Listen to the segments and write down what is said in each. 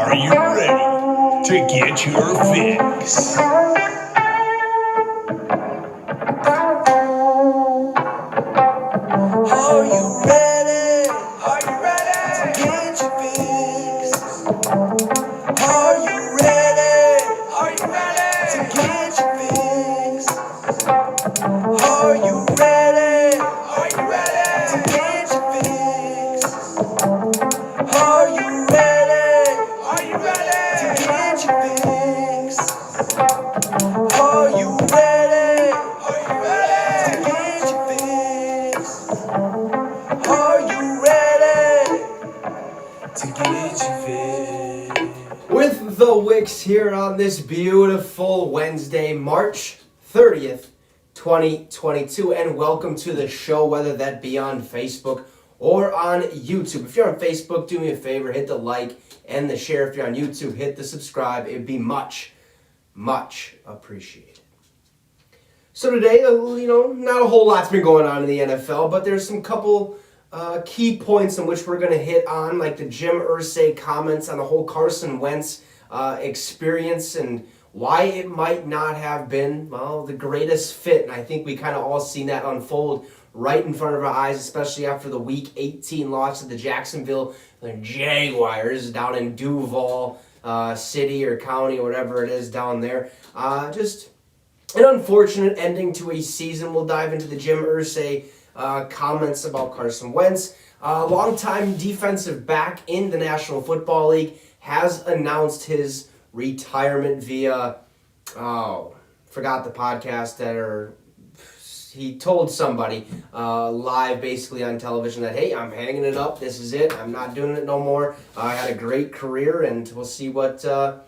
Are you ready to get your fix? Are you ready? Are you ready to get your fix? Are you ready? Are you ready to get your fix? Are you ready? Are you ready to get your fix? Are you ready? Are you ready to get your fix? Are you ready? Are you ready to get your fix? Are you ready to get your fix? With the Wicks here on this beautiful Wednesday, March 30th, 2022, and welcome to the show, whether that be on Facebook or on YouTube. If you're on Facebook, do me a favor, hit the like and the share. If you're on YouTube, hit the subscribe. It'd be much appreciated. So today, not a whole lot's been going on in the NFL, but there's some couple key points in which we're going to hit on, like the Jim Irsay comments on the whole Carson Wentz experience and why it might not have been, the greatest fit. And I think we kind of all seen that unfold right in front of our eyes, especially after the Week 18 loss to the Jacksonville Jaguars down in Duval City or County or whatever it is down there. Just an unfortunate ending to a season. We'll dive into the Jim Irsay comments about Carson Wentz. Longtime defensive back in the National Football League has announced his retirement via, forgot the podcast he told somebody live basically on television that, hey, I'm hanging it up. This is it. I'm not doing it no more. I had a great career and we'll see what the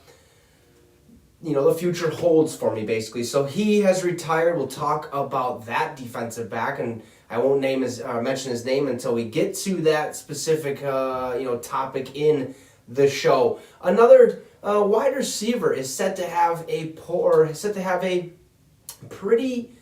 future holds for me, basically. So he has retired. We'll talk about that defensive back, and I won't mention his name until we get to that specific topic in the show. Another wide receiver is set to have a pretty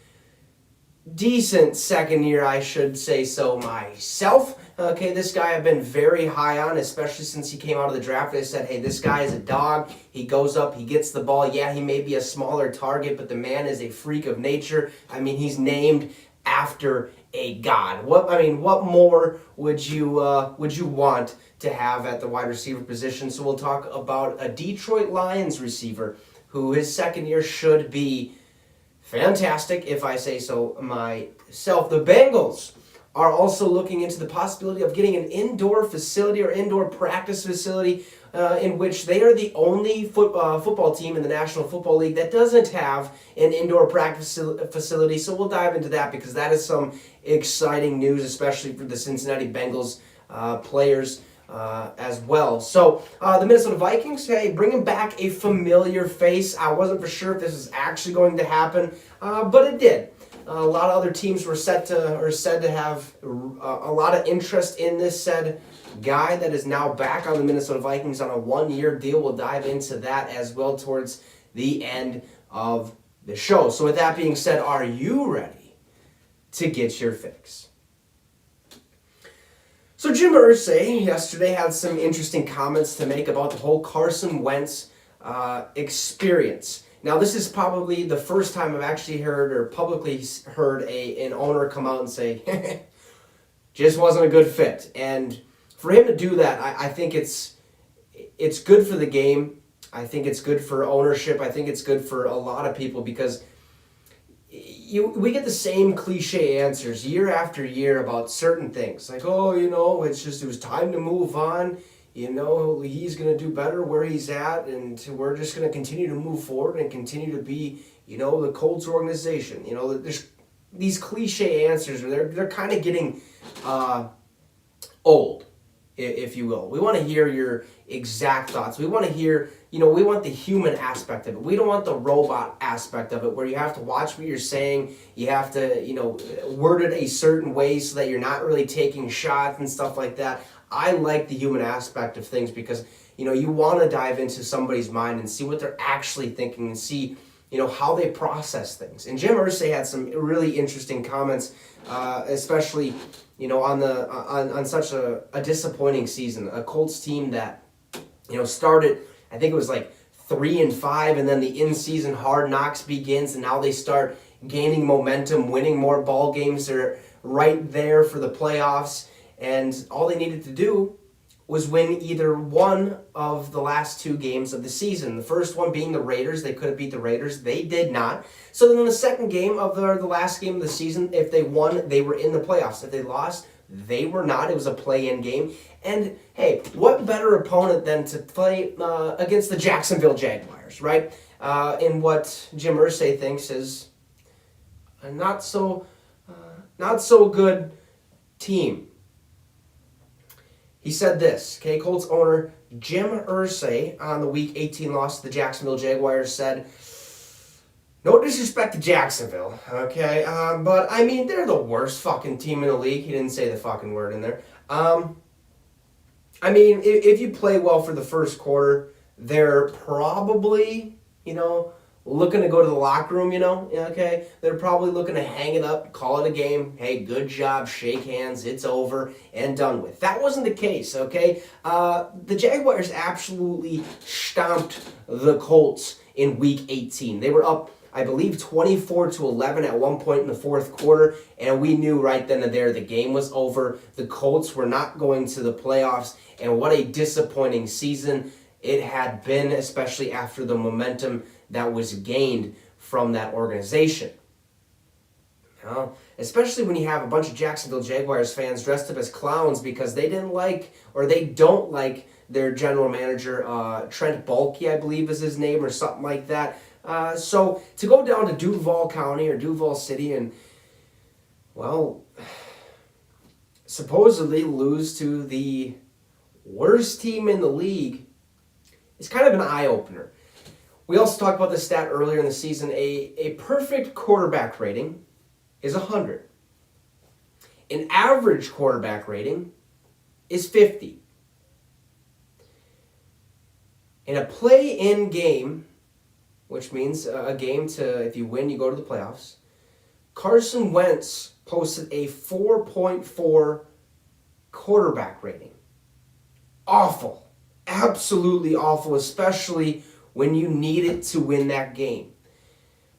decent second year, I should say so myself. Okay, this guy I've been very high on, especially since he came out of the draft. I said, hey, this guy is a dog. He goes up, he gets the ball. Yeah, he may be a smaller target, but the man is a freak of nature. I mean, he's named after a god. What more would you want to have at the wide receiver position? So we'll talk about a Detroit Lions receiver who his second year should be fantastic, if I say so myself. The Bengals are also looking into the possibility of getting an indoor facility or indoor practice facility in which they are the only football team in the National Football League that doesn't have an indoor practice facility. So we'll dive into that because that is some exciting news, especially for the Cincinnati Bengals players as well. So the Minnesota Vikings, hey, bringing back a familiar face. I wasn't for sure if this was actually going to happen, but it did. A lot of other teams were said to have a lot of interest in this said guy that is now back on the Minnesota Vikings on a one-year deal. We'll dive into that as well towards the end of the show. So with that being said, are you ready to get your fix? So Jim Irsay yesterday had some interesting comments to make about the whole Carson Wentz experience. Now, this is probably the first time I've actually heard or publicly heard an owner come out and say, just wasn't a good fit. And for him to do that, I think it's good for the game. I think it's good for ownership. I think it's good for a lot of people because we get the same cliche answers year after year about certain things. Like, it was time to move on. He's going to do better where he's at, and we're just going to continue to move forward and continue to be, the Colts organization. There's these cliche answers, they're kind of getting old, if you will. We want to hear your exact thoughts. We want to hear, we want the human aspect of it. We don't want the robot aspect of it where you have to watch what you're saying. You have to, word it a certain way so that you're not really taking shots and stuff like that. I like the human aspect of things because, you want to dive into somebody's mind and see what they're actually thinking and see, how they process things. And Jim Irsay had some really interesting comments, especially, on such a disappointing season. A Colts team that started, I think it was like 3-5, and then the in-season hard knocks begins, and now they start gaining momentum, winning more ball games. They're right there for the playoffs, and all they needed to do was win either one of the last 2 games of the season. The first one being the Raiders. They could have beat the Raiders. They did not. So then the second game of the last game of the season, if they won, they were in the playoffs. If they lost, they were not. It was a play-in game. And, hey, what better opponent than to play against the Jacksonville Jaguars, right? In what Jim Irsay thinks is a not so good team. He said this, okay, Colts owner Jim Irsay on the Week 18 loss to the Jacksonville Jaguars said, no disrespect to Jacksonville, okay, but I mean, they're the worst fucking team in the league. He didn't say the fucking word in there. I mean, if you play well for the first quarter, they're probably, looking to go to the locker room, okay? They're probably looking to hang it up, call it a game. Hey, good job, shake hands, it's over, and done with. That wasn't the case, okay? The Jaguars absolutely stomped the Colts in Week 18. They were up, I believe, 24-11 at one point in the fourth quarter, and we knew right then and there the game was over. The Colts were not going to the playoffs, and what a disappointing season it had been, especially after the momentum that was gained from that organization. Especially when you have a bunch of Jacksonville Jaguars fans dressed up as clowns because they didn't like, or they don't like, their general manager, Trent Baalke, I believe is his name, or something like that. So to go down to Duval County or Duval City and, well, supposedly lose to the worst team in the league is kind of an eye-opener. We also talked about this stat earlier in the season. A perfect quarterback rating is 100. An average quarterback rating is 50. In a play-in game, which means a game to, if you win, you go to the playoffs, Carson Wentz posted a 4.4 quarterback rating. Awful. Absolutely awful, especially when you need it to win that game.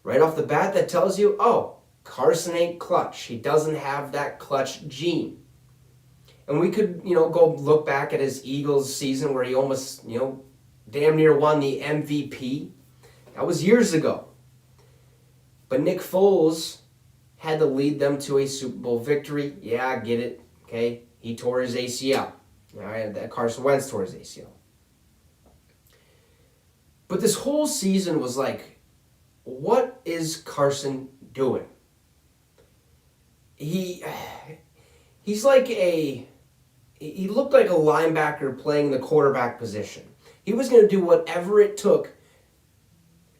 Right off the bat, that tells you, oh, Carson ain't clutch. He doesn't have that clutch gene. And we could, go look back at his Eagles season where he almost, damn near won the MVP. That was years ago. But Nick Foles had to lead them to a Super Bowl victory. Yeah, I get it. Okay, he tore his ACL. All right, Carson Wentz tore his ACL. But this whole season was like, what is Carson doing? He looked like a linebacker playing the quarterback position. He was going to do whatever it took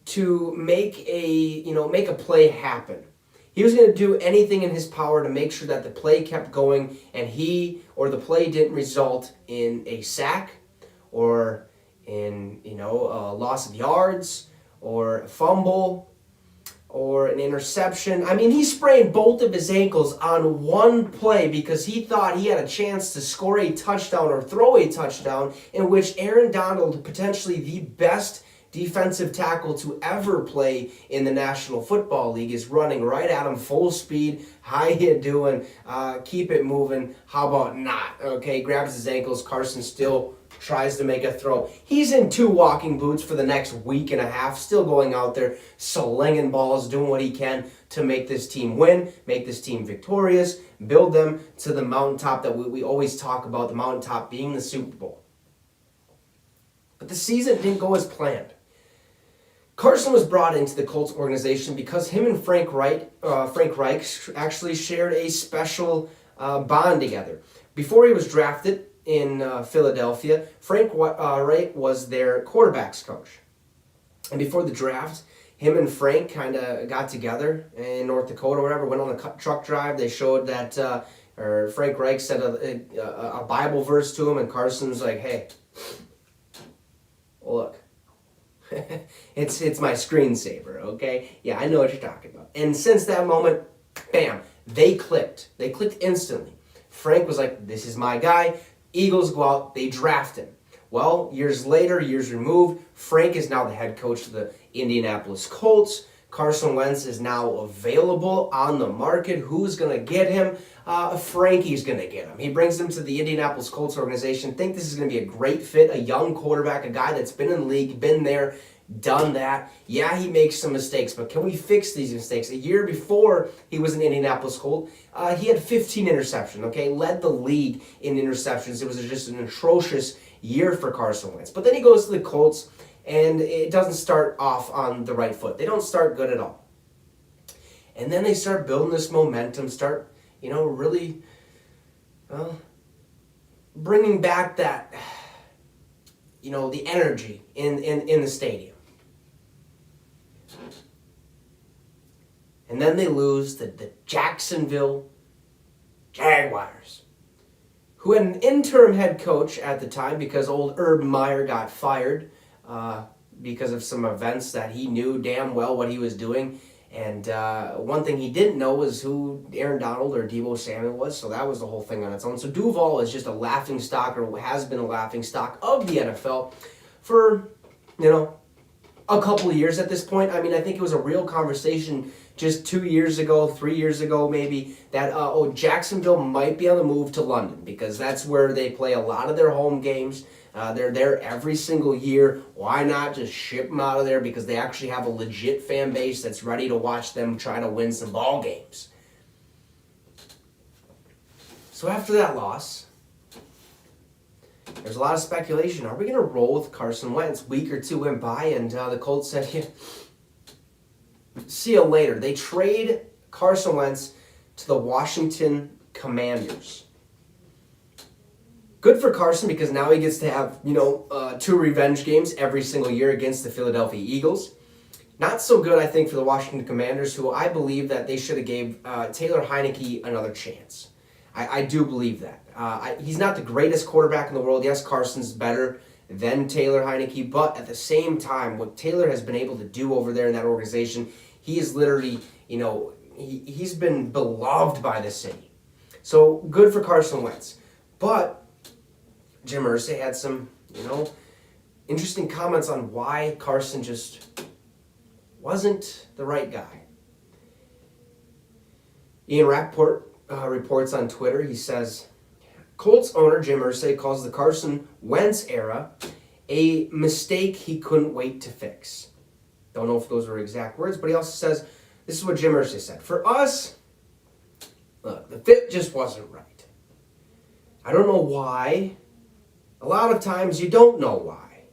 to make a play happen. He was going to do anything in his power to make sure that the play kept going and the play didn't result in a sack or in, a loss of yards or a fumble or an interception. I mean, he sprained both of his ankles on one play because he thought he had a chance to score a touchdown or throw a touchdown in which Aaron Donald, potentially the best defensive tackle to ever play in the National Football League, is running right at him full speed. How you doing? Keep it moving. How about not? Okay, grabs his ankles. Carson still tries to make a throw. He's in 2 walking boots for the next week and a half, still going out there, slinging balls, doing what he can to make this team win, make this team victorious, build them to the mountaintop that we always talk about, the mountaintop being the Super Bowl. But the season didn't go as planned. Carson was brought into the Colts organization because him and Frank Reich actually shared a special bond together. Before he was drafted in Philadelphia, Frank Reich was their quarterbacks coach. And before the draft, him and Frank kind of got together in North Dakota or whatever, went on a truck drive. They showed that, or Frank Reich said a Bible verse to him, and Carson's like, hey, look. It's my screensaver, okay? Yeah, I know what you're talking about. And since that moment, bam, they clicked. They clicked instantly. Frank was like, this is my guy. Eagles go out, they draft him. Well, years later, years removed, Frank is now the head coach of the Indianapolis Colts. Carson Wentz is now available on the market. Who's going to get him? Frankie's going to get him. He brings him to the Indianapolis Colts organization. Think this is going to be a great fit, a young quarterback, a guy that's been in the league, been there, done that. Yeah, he makes some mistakes, but can we fix these mistakes? A year before he was an Indianapolis Colt, he had 15 interceptions, okay? Led the league in interceptions. It was just an atrocious year for Carson Wentz. But then he goes to the Colts, and it doesn't start off on the right foot. They don't start good at all. And then they start building this momentum, start, really, bringing back that, the energy in the stadium. And then they lose the Jacksonville Jaguars, who had an interim head coach at the time because old Urban Meyer got fired because of some events that he knew damn well what he was doing. And one thing he didn't know was who Aaron Donald or Deebo Samuel was, so that was the whole thing on its own. So Duval is just a laughingstock, or has been a laughingstock of the NFL for, a couple of years at this point. I mean, I think it was a real conversation just 2 years ago, 3 years ago maybe, that Jacksonville might be on the move to London because that's where they play a lot of their home games. They're there every single year. Why not just ship them out of there because they actually have a legit fan base that's ready to watch them try to win some ball games. So after that loss, there's a lot of speculation. Are we going to roll with Carson Wentz? Week or two went by, and the Colts said, yeah, see you later. They trade Carson Wentz to the Washington Commanders. Good for Carson because now he gets to have, 2 revenge games every single year against the Philadelphia Eagles. Not so good, I think, for the Washington Commanders, who I believe that they should have gave Taylor Heineke another chance. I do believe that. He's not the greatest quarterback in the world. Yes, Carson's better than Taylor Heineke, but at the same time, what Taylor has been able to do over there in that organization, he is literally, he's been beloved by the city. So good for Carson Wentz. But Jim Irsay had some, interesting comments on why Carson just wasn't the right guy. Ian Rappaport reports on Twitter, he says, Colts owner Jim Irsay calls the Carson Wentz era a mistake he couldn't wait to fix. Don't know if those were exact words, but he also says, this is what Jim Irsay said. For us, look, the fit just wasn't right. I don't know why. A lot of times you don't know why.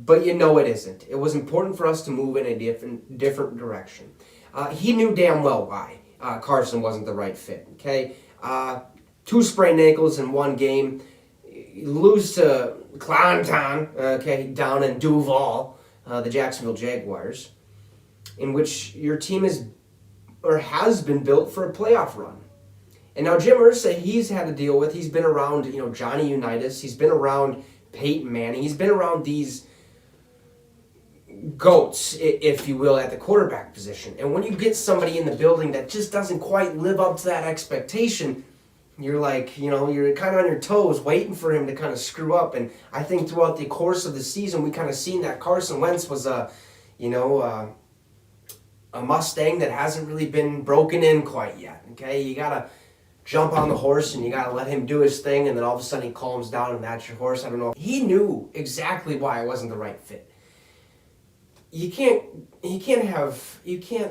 But it isn't. It was important for us to move in a different direction. He knew damn well why Carson wasn't the right fit. Okay, 2 sprained ankles in one game. You lose to Clanton, down in Duval, the Jacksonville Jaguars, in which your team is or has been built for a playoff run. And now Jim Irsay, he's had to deal with, he's been around, Johnny Unitas, he's been around Peyton Manning, he's been around these goats, if you will, at the quarterback position. And when you get somebody in the building that just doesn't quite live up to that expectation, you're like, you're kind of on your toes waiting for him to kind of screw up. And I think throughout the course of the season, we kind of seen that Carson Wentz was a Mustang that hasn't really been broken in quite yet. Okay, you got to jump on the horse and you got to let him do his thing, and then all of a sudden he calms down and that's your horse. I don't know. He knew exactly why it wasn't the right fit. You can't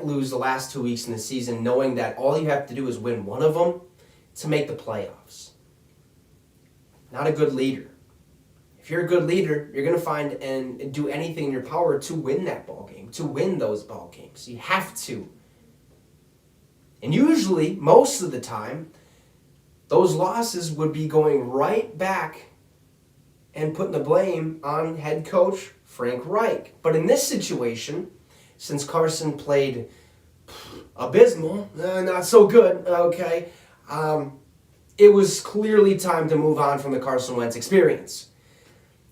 lose the last 2 weeks in the season knowing that all you have to do is win one of them to make the playoffs. Not a good leader. If you're a good leader, you're going to find and do anything in your power to win that ball game, to win those ball games. You have to. And usually, most of the time, those losses would be going right back and putting the blame on head coach Frank Reich. But in this situation, since Carson played abysmal, not so good, it was clearly time to move on from the Carson Wentz experience.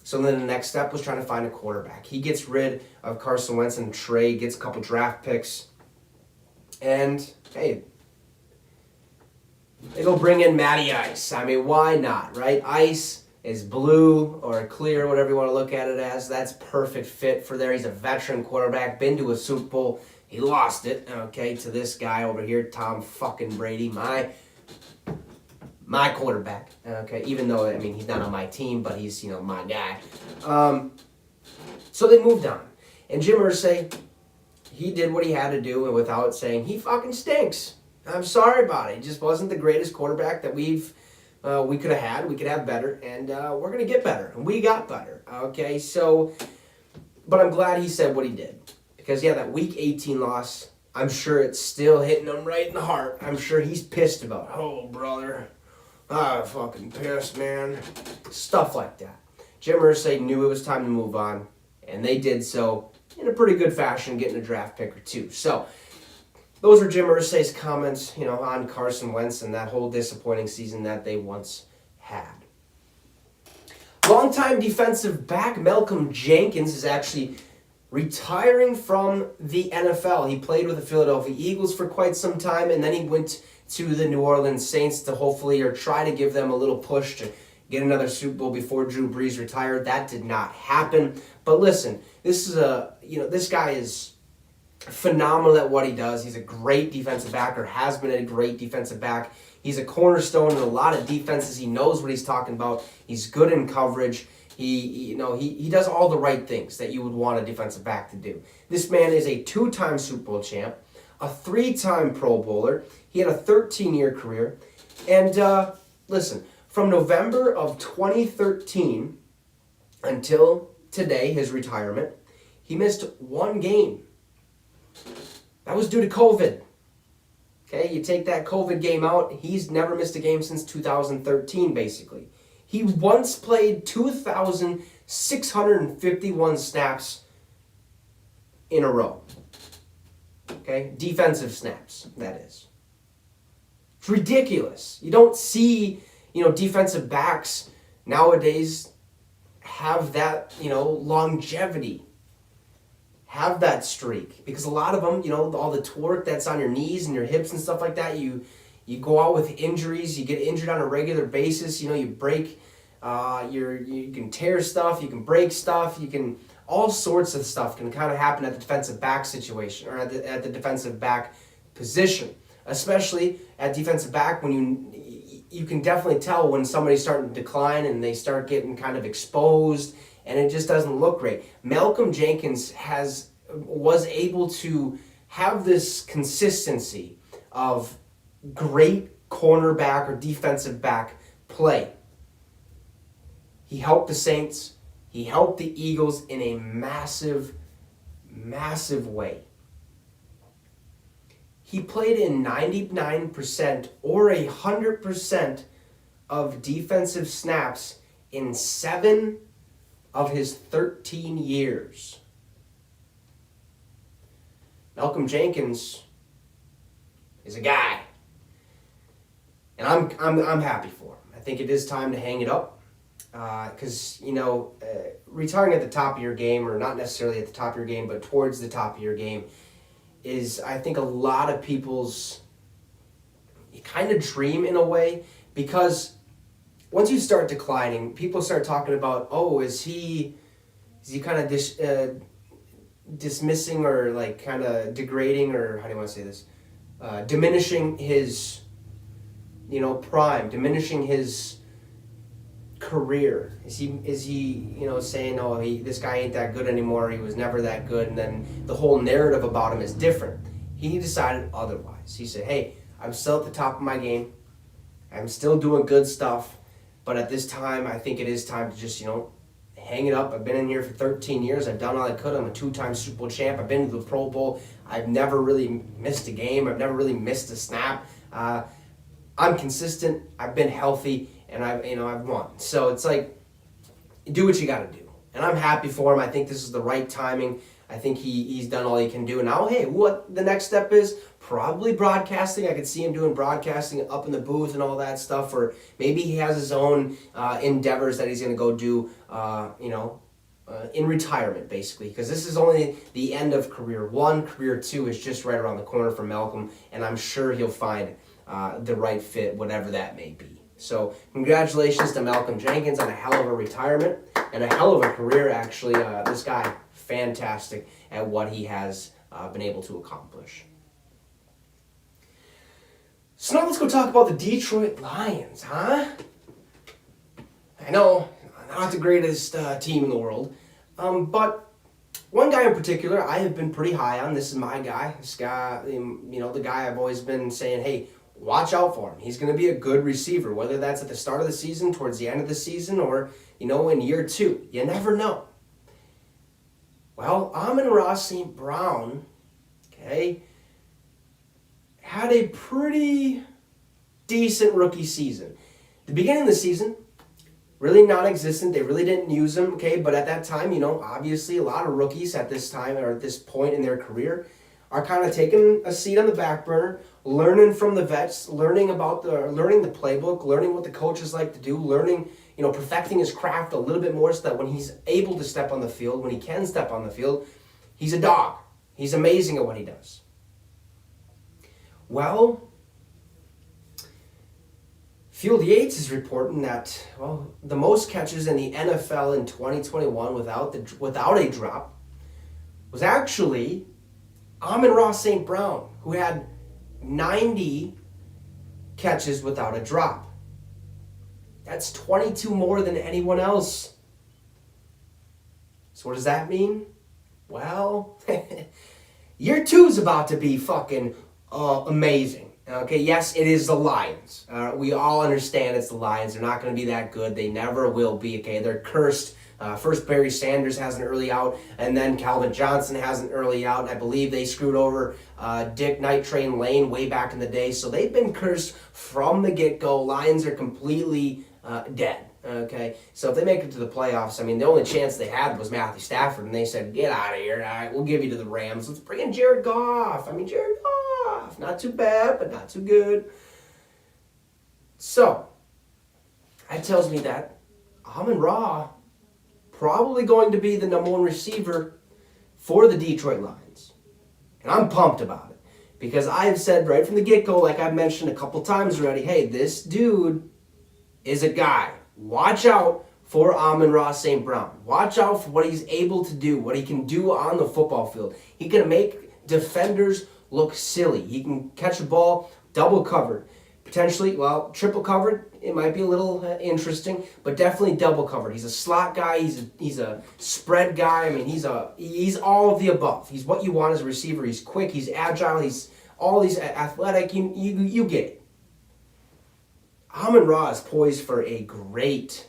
So then the next step was trying to find a quarterback. He gets rid of Carson Wentz and trade, gets a couple draft picks, and hey, it'll bring in Matty Ice. I mean, why not, right? Ice, is blue or clear, whatever you want to look at it as. That's perfect fit for there. He's a veteran quarterback, been to a Super Bowl. He lost it, okay, to this guy over here, Tom fucking Brady, my quarterback, okay, even though, I mean, he's not on my team, but he's, my guy. So they moved on. And Jim Irsay, he did what he had to do, and without saying, he fucking stinks. I'm sorry about it. He just wasn't the greatest quarterback that we could have had. We could have better, and we're going to get better. And we got better, okay? So, but I'm glad he said what he did. Because, yeah, that Week 18 loss, I'm sure it's still hitting him right in the heart. I'm sure he's pissed about it. Oh, brother. I'm fucking pissed, man. Stuff like that. Jim Irsay knew it was time to move on, and they did so in a pretty good fashion, getting a draft pick or two. So, those are Jim Irsay's comments, on Carson Wentz and that whole disappointing season that they once had. Longtime defensive back Malcolm Jenkins is actually retiring from the NFL. He played with the Philadelphia Eagles for quite some time, and then he went to the New Orleans Saints to hopefully or try to give them a little push to get another Super Bowl before Drew Brees retired. That did not happen. But listen, this is this guy is phenomenal at what he does. He's a great defensive back, or has been a great defensive back. He's a cornerstone in a lot of defenses. He knows what he's talking about. He's good in coverage. He does all the right things that you would want a defensive back to do. This man is a 2-time Super Bowl champ, a 3-time Pro Bowler. He had a 13-year career. And listen, from November of 2013 until today, his retirement, he missed 1 game. That was due to COVID. Okay, you take that COVID game out, he's never missed a game since 2013, basically. He once played 2,651 snaps in a row. Okay, defensive snaps, that is. It's ridiculous. You don't see, defensive backs nowadays have that, longevity. Have that streak, because a lot of them, all the torque that's on your knees and your hips and stuff like that, you go out with injuries, you get injured on a regular basis, you break, you can tear stuff, you can break stuff, all sorts of stuff can kind of happen at the defensive back situation, or at the defensive back position, especially at defensive back when you can definitely tell when somebody's starting to decline and they start getting kind of exposed, and it just doesn't look great. Malcolm Jenkins was able to have this consistency of great cornerback or defensive back play. He helped the Saints. He helped the Eagles in a massive, massive way. He played in 99% or 100% of defensive snaps in 7 of his 13 years. Malcolm Jenkins is a guy, and I'm happy for him. I think it is time to hang it up, because retiring at the top of your game, or not necessarily at the top of your game, but towards the top of your game, is, I think, a lot of people's kind of dream in a way, because once you start declining, people start talking about, is he kind of dismissing, or like kind of degrading, or how do you want to say this? Diminishing his, prime, diminishing his career. Is he saying, this guy ain't that good anymore, he was never that good, and then the whole narrative about him is different. He decided otherwise. He said, hey, I'm still at the top of my game. I'm still doing good stuff. But at this time, I think it is time to just, hang it up. I've been in here for 13 years. I've done all I could. I'm a 2-time Super Bowl champ. I've been to the Pro Bowl. I've never really missed a game. I've never really missed a snap. I'm consistent. I've been healthy, and I've won. So it's like, do what you got to do. And I'm happy for him. I think this is the right timing. I think he's done all he can do. And now, hey, what the next step is? Probably broadcasting. I could see him doing broadcasting up in the booth and all that stuff. Or maybe he has his own endeavors that he's going to go do, in retirement, basically. Because this is only the end of career 1. Career 2 is just right around the corner for Malcolm. And I'm sure he'll find the right fit, whatever that may be. So congratulations to Malcolm Jenkins on a hell of a retirement and a hell of a career, actually. This guy, fantastic at what he has been able to accomplish. So now let's go talk about the Detroit Lions, huh? I know, not the greatest team in the world, but one guy in particular I have been pretty high on. This is my guy. This guy, the guy I've always been saying, hey, watch out for him. He's going to be a good receiver, whether that's at the start of the season, towards the end of the season, or, in year 2. You never know. Well, Amon-Ra St. Brown, had a pretty decent rookie season. The beginning of the season, really non-existent. They really didn't use him, but at that time, obviously a lot of rookies at this time or at this point in their career are kind of taking a seat on the back burner, learning from the vets, learning the playbook, learning what the coaches like to do, learning, perfecting his craft a little bit more so that when he's able to step on the field, when he can step on the field, he's a dog. He's amazing at what he does. Well, Field Yates is reporting that, the most catches in the NFL in 2021 without a drop was actually Amon-Ra St. Brown, who had 90 catches without a drop. That's 22 more than anyone else. So what does that mean? Well, year 2 is about to be fucking amazing. Yes, it is the Lions. We all understand it's the Lions. They're not going to be that good. They never will be. They're cursed. First, Barry Sanders has an early out, and then Calvin Johnson has an early out. And I believe they screwed over Dick Night Train Lane way back in the day. So they've been cursed from the get-go. Lions are completely dead. So if they make it to the playoffs, the only chance they had was Matthew Stafford, and they said, get out of here. All right, we'll give you to the Rams. Let's bring in Jared Goff. Jared Goff. Not too bad, but not too good. So, that tells me that Amon-Ra probably going to be the number 1 receiver for the Detroit Lions. And I'm pumped about it. Because I've said right from the get-go, like I've mentioned a couple times already, hey, this dude is a guy. Watch out for Amon-Ra St. Brown. Watch out for what he's able to do, what he can do on the football field. He can make defenders look silly. He can catch a ball double covered. Potentially, triple covered. It might be a little interesting, but definitely double covered. He's a slot guy. He's a spread guy. He's all of the above. He's what you want as a receiver. He's quick. He's agile. He's all these athletic. You get it. Amon-Ra is poised for a great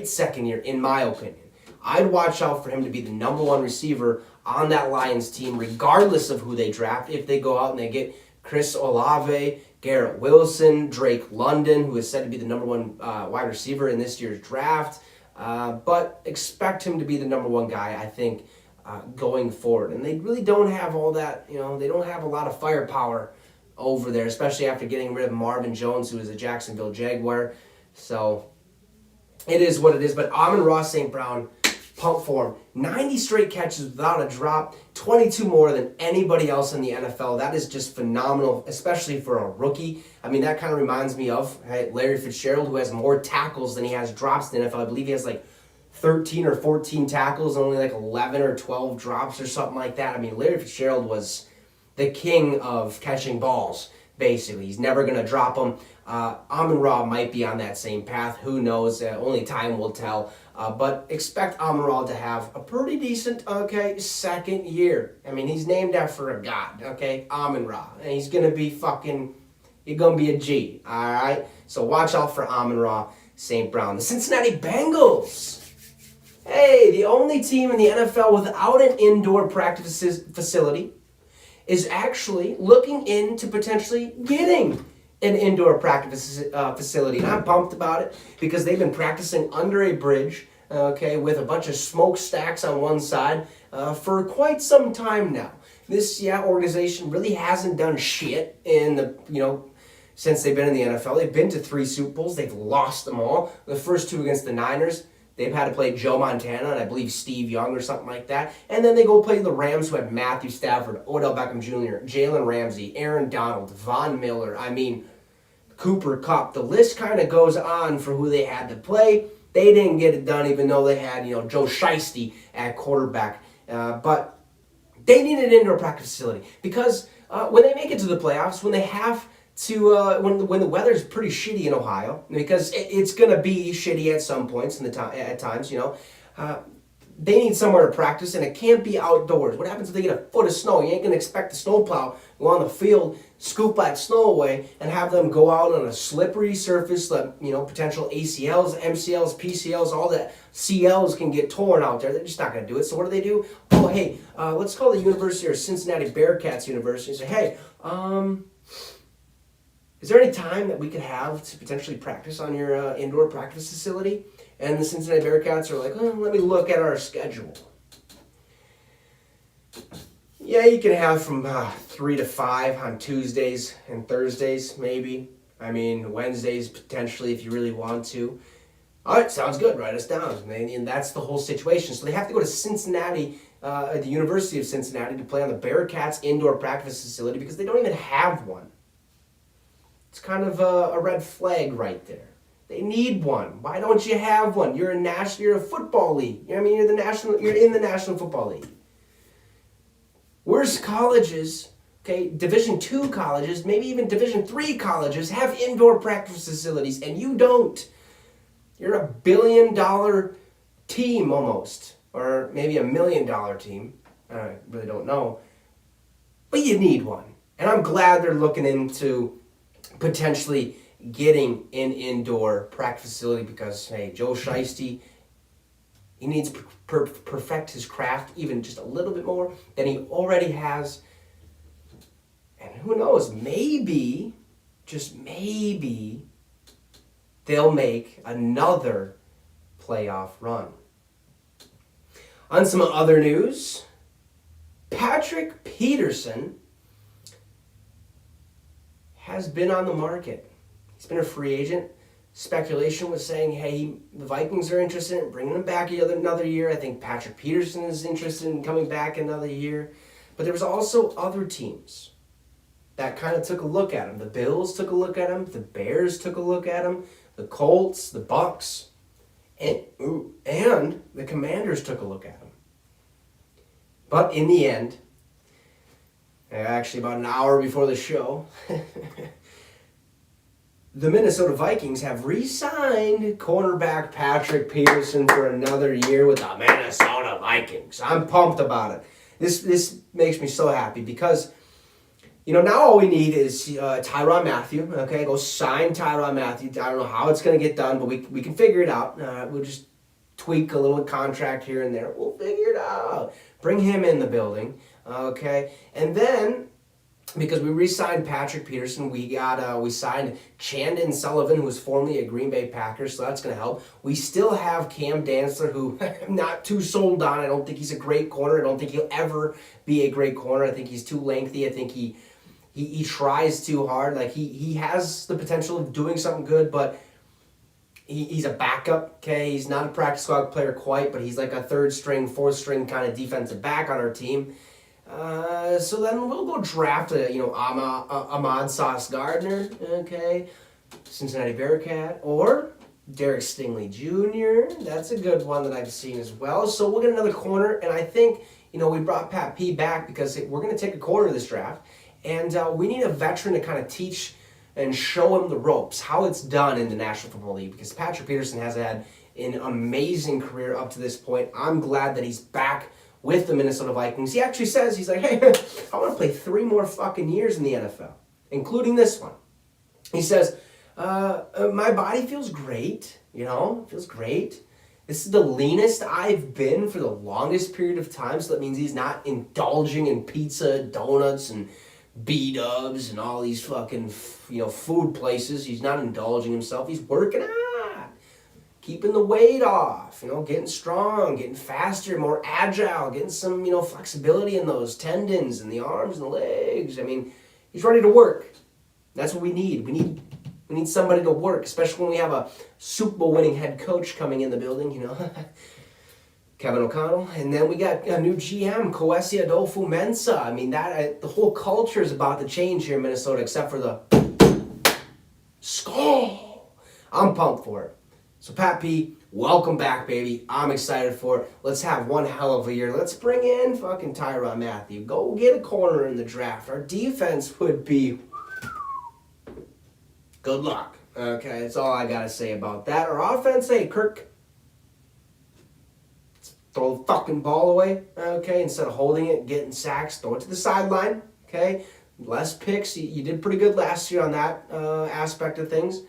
second year, in my opinion. I'd watch out for him to be the number 1 receiver on that Lions team, regardless of who they draft. If they go out and they get Chris Olave, Garrett Wilson, Drake London, who is said to be the number 1 wide receiver in this year's draft. But expect him to be the number 1 guy, I think, going forward. And they really don't have all that, they don't have a lot of firepower over there, especially after getting rid of Marvin Jones, who is a Jacksonville Jaguar. So it is what it is. But Amon-Ra St. Brown, pump for him. 90 straight catches without a drop, 22 more than anybody else in the NFL. That is just phenomenal, especially for a rookie. That kind of reminds me of Larry Fitzgerald, who has more tackles than he has drops in the NFL. I believe he has 13 or 14 tackles, and only 11 or 12 drops or something like that. Larry Fitzgerald was the king of catching balls, basically. He's never going to drop them. Amon-Ra might be on that same path. Who knows? Only time will tell. But expect Amon-Ra to have a pretty decent, second year. He's named after a god, Amon-Ra. And he's going to be you're going to be a G, all right? So watch out for Amon-Ra St. Brown. The Cincinnati Bengals. Hey, the only team in the NFL without an indoor practice facility is actually looking into potentially getting an indoor practice facility. And I'm pumped about it because they've been practicing under a bridge, with a bunch of smokestacks on one side for quite some time now. This organization really hasn't done shit in the, since they've been in the NFL. They've been to 3 Super Bowls. They've lost them all. The first 2 against the Niners. They've had to play Joe Montana and I believe Steve Young or something like that. And then they go play the Rams, who had Matthew Stafford, Odell Beckham Jr., Jalen Ramsey, Aaron Donald, Von Miller. Cooper Kupp. The list kind of goes on for who they had to play. They didn't get it done, even though they had, Joe Shiesty at quarterback. But they need an indoor practice facility because when they make it to the playoffs, when they have to, when the weather's pretty shitty in Ohio, because it's going to be shitty at some points at times, they need somewhere to practice, and it can't be outdoors. What happens if they get a foot of snow? You ain't going to expect the snowplow go on the field, scoop that snow away, and have them go out on a slippery surface that, potential ACLs, MCLs, PCLs, all that CLs can get torn out there. They're just not going to do it. So what do? Oh, hey, let's call the University or Cincinnati Bearcats University and say, hey, is there any time that we could have to potentially practice on your indoor practice facility? And the Cincinnati Bearcats are like, let me look at our schedule. Yeah, you can have from 3 to 5 on Tuesdays and Thursdays, maybe. I mean, Wednesdays potentially if you really want to. All right, sounds good. Write us down. And that's the whole situation. So they have to go to Cincinnati, the University of Cincinnati, to play on the Bearcats indoor practice facility because they don't even have one. It's kind of a red flag right there. They need one. Why don't you have one? You're a football league. You're in the National Football League. Worst colleges, okay, Division II colleges, maybe even Division III colleges have indoor practice facilities, and you don't. You're a $1 billion team almost, or maybe $1 million team. I really don't know. But you need one. And I'm glad they're looking into potentially getting an indoor practice facility because, hey, Joe Shiesty, he needs to perfect his craft even just a little bit more than he already has. And who knows, maybe, just maybe, they'll make another playoff run. On some other news, Patrick Peterson has been on the market. He's been a free agent. Speculation was saying, hey, the Vikings are interested in bringing him back another year. I think Patrick Peterson is interested in coming back another year. But there was also other teams that kind of took a look at him. The Bills took a look at him. The Bears took a look at him. The Colts, the Bucks, and the Commanders took a look at him. But in the end, actually about an hour before the show, the Minnesota Vikings have re-signed cornerback Patrick Peterson for another year with the Minnesota Vikings. I'm pumped about it. This makes me so happy because, now all we need is Tyrann Mathieu. Okay, go sign Tyrann Mathieu. I don't know how it's going to get done, but we can figure it out. We'll just tweak a little contract here and there. We'll figure it out. Bring him in the building. Okay, and then, because we re-signed Patrick Peterson, we signed Chandon Sullivan, who was formerly a Green Bay Packer, so that's going to help. We still have Cam Dantzler, who I'm not too sold on. I don't think he's a great corner. I don't think he'll ever be a great corner. I think he's too lengthy. I think he tries too hard. Like he has the potential of doing something good, but he's a backup. Okay, he's not a practice squad player quite, but he's like a third string, fourth string kind of defensive back on our team. So then we'll go draft Amon-Ra St, okay, Cincinnati Bearcat, or Derek Stingley Jr. That's a good one that I've seen as well. So we'll get another corner, and I think, we brought Pat P back because we're going to take a corner this draft, and we need a veteran to kind of teach and show him the ropes, how it's done in the National Football League, because Patrick Peterson has had an amazing career up to this point. I'm glad that he's back with the Minnesota Vikings. He actually says, he's like, hey, I want to play 3 more fucking years in the NFL, including this one. He says, my body feels great, feels great. This is the leanest I've been for the longest period of time, so that means he's not indulging in pizza, donuts, and B-dubs and all these fucking, food places. He's not indulging himself. He's working out. Keeping the weight off, getting strong, getting faster, more agile, getting some, flexibility in those tendons and the arms and the legs. I mean, he's ready to work. That's what we need. We need somebody to work, especially when we have a Super Bowl winning head coach coming in the building, Kevin O'Connell. And then we got a new GM, Kwesi Adolfo-Mensah. I mean, the whole culture is about to change here in Minnesota, except for the I'm pumped for it. So Pat P, welcome back, baby. I'm excited for it. Let's have one hell of a year. Let's bring in fucking Tyrann Mathieu. Go get a corner in the draft. Our defense would be good luck. Okay, that's all I got to say about that. Our offense, hey, Kirk, throw the fucking ball away, okay? Instead of holding it, getting sacks, throw it to the sideline, okay? Less picks. You did pretty good last year on that aspect of things.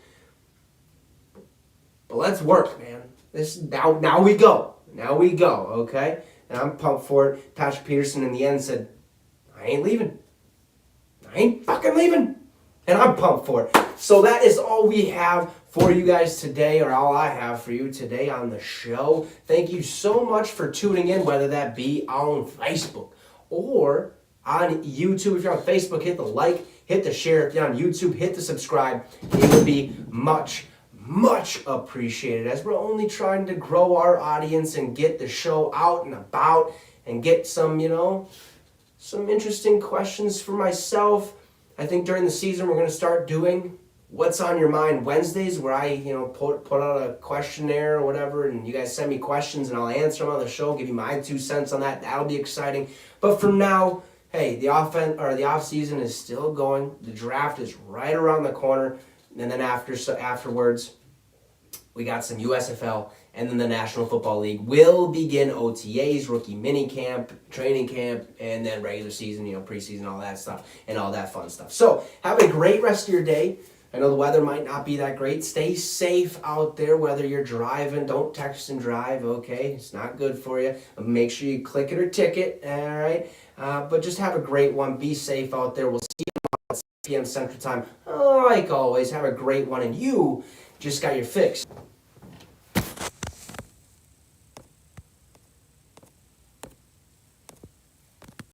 But let's work, man. Now we go. Now we go, okay? And I'm pumped for it. Patrick Peterson in the end said, I ain't leaving. I ain't fucking leaving. And I'm pumped for it. So that is all we have for you guys today, or all I have for you today on the show. Thank you so much for tuning in, whether that be on Facebook or on YouTube. If you're on Facebook, hit the like, hit the share. If you're on YouTube, hit the subscribe. It would be much appreciated, as we're only trying to grow our audience and get the show out and about and get some, some interesting questions for myself. I think during the season we're going to start doing What's on Your Mind Wednesdays, where I, put out a questionnaire or whatever, and you guys send me questions and I'll answer them on the show, give you my 2 cents on that. That'll be exciting. But for now, hey, the off season is still going. The draft is right around the corner, and then afterwards, we got some USFL, and then the National Football League will begin OTAs, rookie mini camp, training camp, and then regular season, preseason, all that stuff, and all that fun stuff. So have a great rest of your day. I know the weather might not be that great. Stay safe out there, whether you're driving. Don't text and drive, okay? It's not good for you. Make sure you click it or ticket, all right? But just have a great one. Be safe out there. We'll see you tomorrow at 6 p.m. Central Time. Like always, have a great one, and you just got your fix.